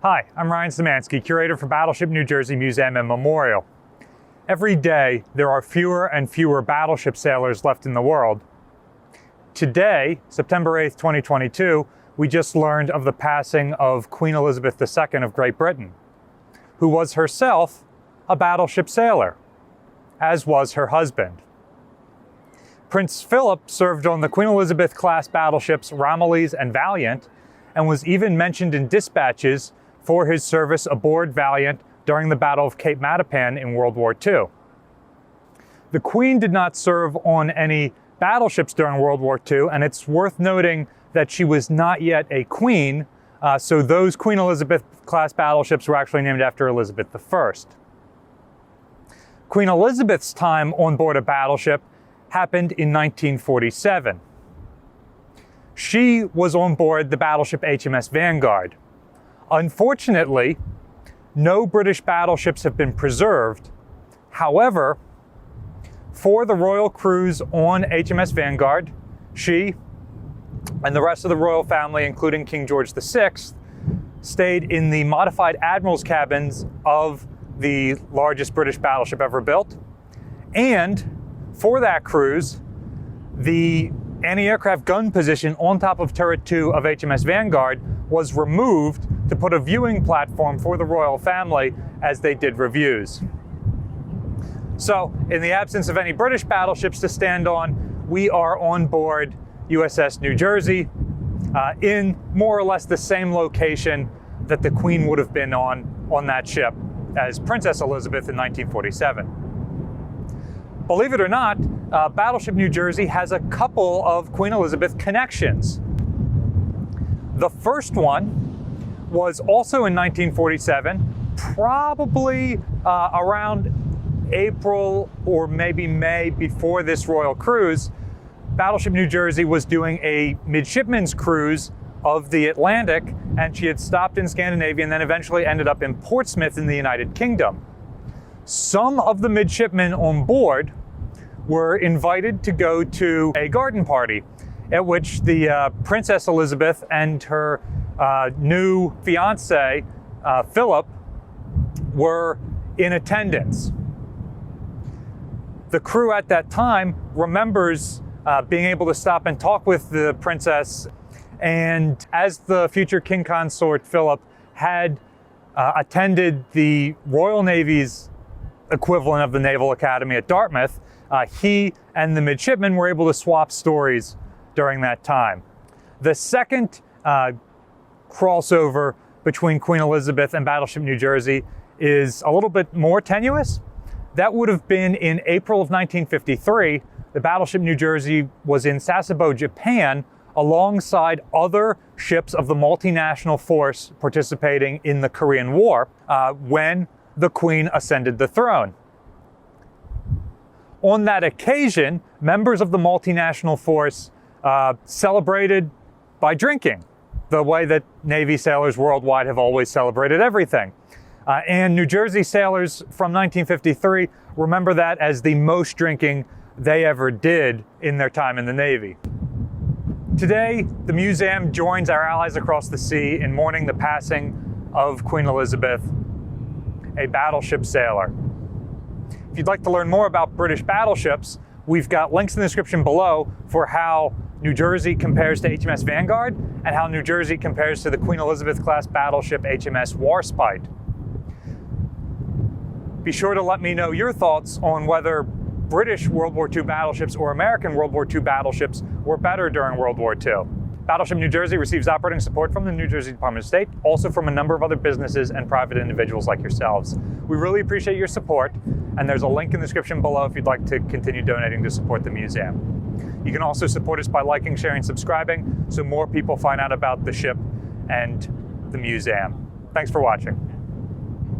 Hi, I'm Ryan Szymanski, curator for Battleship New Jersey Museum and Memorial. Every day, there are fewer and fewer battleship sailors left in the world. Today, September 8th, 2022, we just learned of the passing of Queen Elizabeth II of Great Britain, who was herself a battleship sailor, as was her husband. Prince Philip served on the Queen Elizabeth Class Battleships Romilly and Valiant, and was even mentioned in dispatches for his service aboard Valiant during the Battle of Cape Matapan in World War II. The Queen did not serve on any battleships during World War II, and it's worth noting that she was not yet a queen, so those Queen Elizabeth Class battleships were actually named after Elizabeth I. Queen Elizabeth's time on board a battleship happened in 1947. She was on board the battleship HMS Vanguard. Unfortunately, no British battleships have been preserved. However, for the royal crews on HMS Vanguard, she and the rest of the royal family, including King George VI, stayed in the modified admiral's cabins of the largest British battleship ever built. And for that cruise, the anti-aircraft gun position on top of turret 2 of HMS Vanguard was removed to put a viewing platform for the royal family as they did reviews. So, in the absence of any British battleships to stand on, we are on board USS New Jersey in more or less the same location that the Queen would have been on that ship as Princess Elizabeth in 1947. Believe it or not, Battleship New Jersey has a couple of Queen Elizabeth connections. The first one was also in 1947, probably around April or maybe May before this royal cruise. Battleship New Jersey was doing a midshipman's cruise of the Atlantic, and she had stopped in Scandinavia and then eventually ended up in Portsmouth in the United Kingdom. Some of the midshipmen on board were invited to go to a garden party at which the Princess Elizabeth and her new fiance, Philip, were in attendance. The crew at that time remembers being able to stop and talk with the princess, and as the future king consort Philip had attended the Royal Navy's equivalent of the Naval Academy at Dartmouth, he and the midshipmen were able to swap stories during that time. The second crossover between Queen Elizabeth and Battleship New Jersey is a little bit more tenuous. That would have been in April of 1953. The Battleship New Jersey was in Sasebo, Japan, alongside other ships of the multinational force participating in the Korean War when the Queen ascended the throne. On that occasion, members of the multinational force celebrated by drinking, the way that Navy sailors worldwide have always celebrated everything. And New Jersey sailors from 1953 remember that as the most drinking they ever did in their time in the Navy. Today, the museum joins our allies across the sea in mourning the passing of Queen Elizabeth, a battleship sailor. If you'd like to learn more about British battleships, we've got links in the description below for how New Jersey compares to HMS Vanguard and how New Jersey compares to the Queen Elizabeth Class battleship HMS Warspite. Be sure to let me know your thoughts on whether British World War II battleships or American World War II battleships were better during World War II. Battleship New Jersey receives operating support from the New Jersey Department of State, also from a number of other businesses and private individuals like yourselves. We really appreciate your support, and there's a link in the description below if you'd like to continue donating to support the museum. You can also support us by liking, sharing, subscribing so more people find out about the ship and the museum. Thanks for watching.